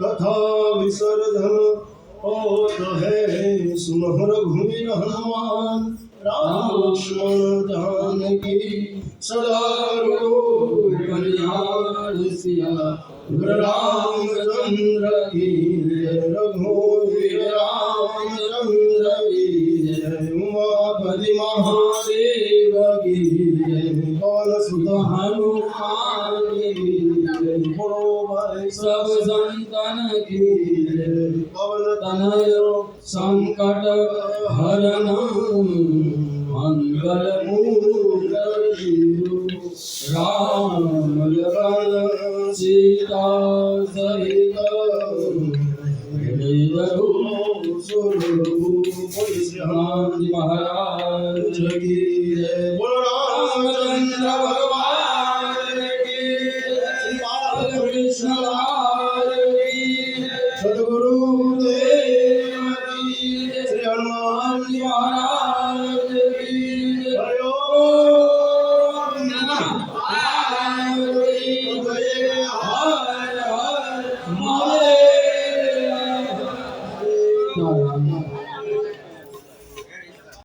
कथा विसर्जन होत है सुनहर घूमि हनुमान राम लक्ष्मण जानकी सदा कल्याण सिया रामचंद्र की जय रघुवीर रामचंद्र की जय उमापति महादेव की जय पवन सुत हनुमान की जय सब संतन की पवन तनय संकट हरण मंगल मूर्ति राम लखन सीता सहित महाराज की जय बोलो रामचंद्र भगवान की जय कृष्ण सदगुरु देव की जय श्री हनुमान जी महाराज की जय हरि ओम नमः पार्वती जय हर हर महादेव।